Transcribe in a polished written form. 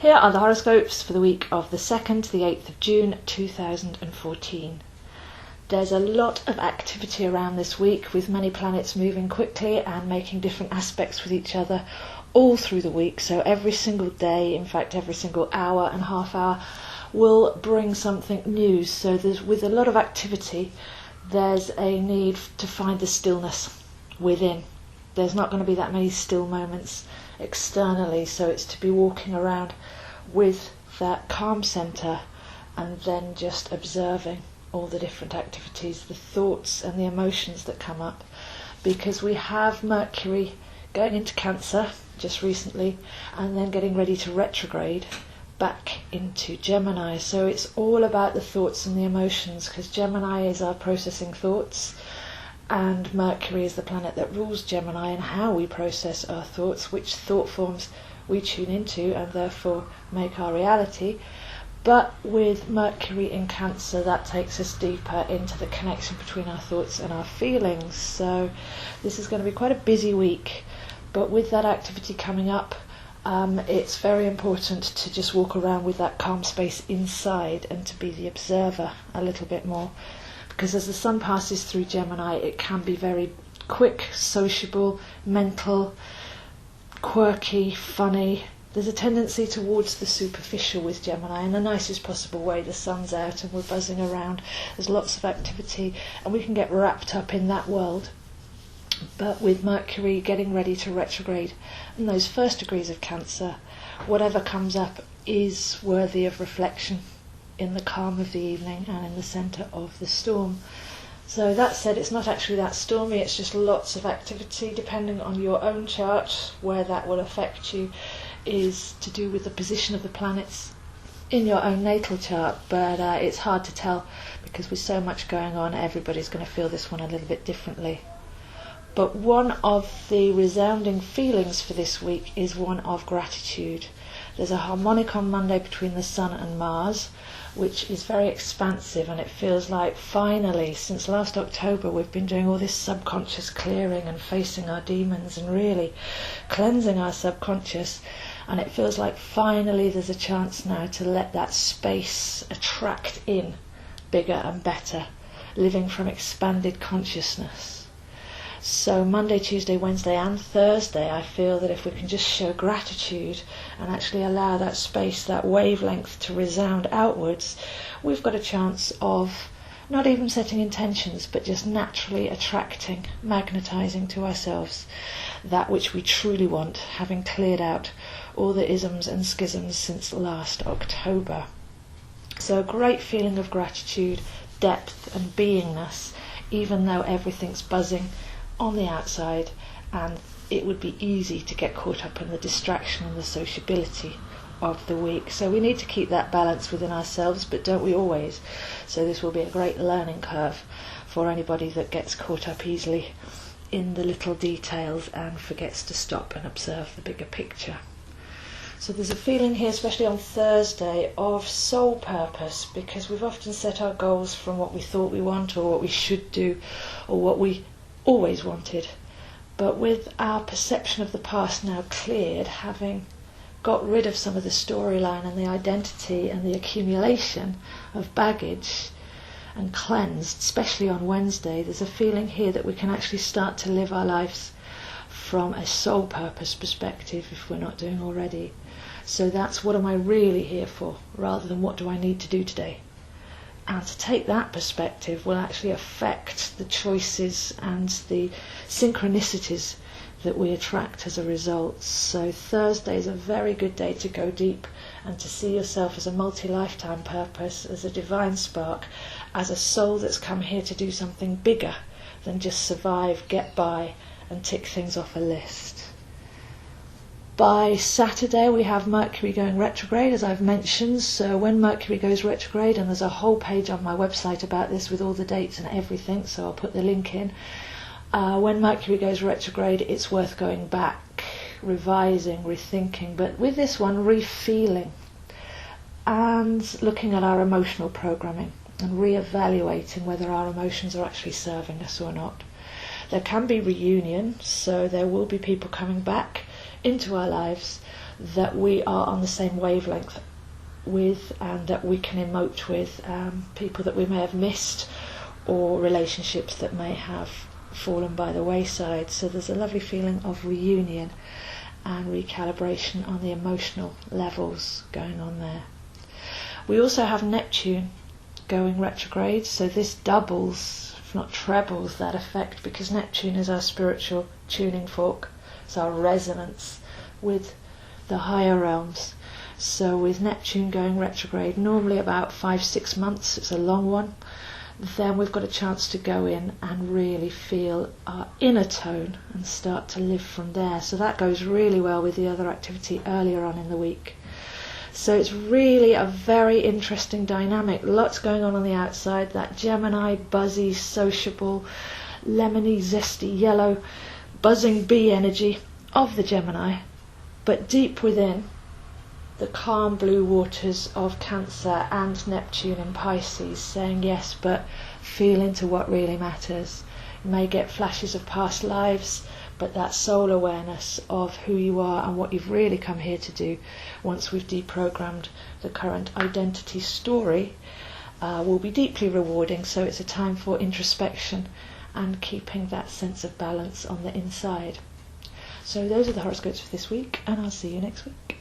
Here are the horoscopes for the week of the 2nd to the 8th of June 2014. There's a lot of activity around this week, with many planets moving quickly and making different aspects with each other all through the week. So every single day, in fact every single hour and half hour, will bring something new. So with a lot of activity, there's a need to find the stillness within. There's not going to be that many still moments externally, so it's to be walking around with that calm centre and then just observing all the different activities, the thoughts and the emotions that come up, because we have Mercury going into Cancer just recently and then getting ready to retrograde back into Gemini. So it's all about the thoughts and the emotions, because Gemini is our processing thoughts and Mercury is the planet that rules Gemini, and how we process our thoughts, which thought forms we tune into and therefore make our reality. But with Mercury in Cancer, that takes us deeper into the connection between our thoughts and our feelings. So this is going to be quite a busy week, but with that activity coming up, it's very important to just walk around with that calm space inside and to be the observer a little bit more. Because as the sun passes through Gemini, it can be very quick, sociable, mental, quirky, funny. There's a tendency towards the superficial with Gemini in the nicest possible way. The sun's out and we're buzzing around. There's lots of activity and we can get wrapped up in that world. But with Mercury getting ready to retrograde in those first degrees of Cancer, whatever comes up is worthy of reflection in the calm of the evening and in the centre of the storm. So that said, it's not actually that stormy, it's just lots of activity. Depending on your own chart, where that will affect you is to do with the position of the planets in your own natal chart, but it's hard to tell because with so much going on, everybody's going to feel this one a little bit differently. But one of the resounding feelings for this week is one of gratitude. There's a harmonic on Monday between the Sun and Mars, which is very expansive, and it feels like finally, since last October, we've been doing all this subconscious clearing and facing our demons and really cleansing our subconscious, and it feels like finally there's a chance now to let that space attract in bigger and better, living from expanded consciousness. So Monday, Tuesday, Wednesday and Thursday, I feel that if we can just show gratitude and actually allow that space, that wavelength to resound outwards, we've got a chance of not even setting intentions, but just naturally attracting, magnetising to ourselves that which we truly want, having cleared out all the isms and schisms since last October. So a great feeling of gratitude, depth and beingness, even though everything's buzzing on the outside, and it would be easy to get caught up in the distraction and the sociability of the week. So we need to keep that balance within ourselves, but don't we always? So this will be a great learning curve for anybody that gets caught up easily in the little details and forgets to stop and observe the bigger picture. So there's a feeling here, especially on Thursday, of soul purpose, because we've often set our goals from what we thought we want or what we should do or what we always wanted. But with our perception of the past now cleared, having got rid of some of the storyline and the identity and the accumulation of baggage and cleansed, especially on Wednesday, there's a feeling here that we can actually start to live our lives from a soul purpose perspective if we're not doing already. So that's what am I really here for, rather than what do I need to do today. And to take that perspective will actually affect the choices and the synchronicities that we attract as a result. So Thursday is a very good day to go deep and to see yourself as a multi-lifetime purpose, as a divine spark, as a soul that's come here to do something bigger than just survive, get by and tick things off a list. By Saturday we have Mercury going retrograde, as I've mentioned. So when Mercury goes retrograde, and there's a whole page on my website about this with all the dates and everything, so I'll put the link in. When Mercury goes retrograde, it's worth going back, revising, rethinking, but with this one, refeeling and looking at our emotional programming and re-evaluating whether our emotions are actually serving us or not. There can be reunion, so there will be people coming back into our lives that we are on the same wavelength with, and that we can emote with people that we may have missed, or relationships that may have fallen by the wayside. So there's a lovely feeling of reunion and recalibration on the emotional levels going on there. We also have Neptune going retrograde, so this doubles, if not trebles, that effect, because Neptune is our spiritual tuning fork. It's our resonance with the higher realms. So with Neptune going retrograde, normally about 5-6 months, it's a long one, then we've got a chance to go in and really feel our inner tone and start to live from there. So that goes really well with the other activity earlier on in the week. So it's really a very interesting dynamic. Lots going on the outside. That Gemini, buzzy, sociable, lemony, zesty, yellow, buzzing bee energy of the Gemini. But deep within, the calm blue waters of Cancer and Neptune in Pisces, saying yes, but feel into what really matters. You may get flashes of past lives, but that soul awareness of who you are and what you've really come here to do, once we've deprogrammed the current identity story, will be deeply rewarding. So it's a time for introspection and keeping that sense of balance on the inside. So those are the horoscopes for this week, and I'll see you next week.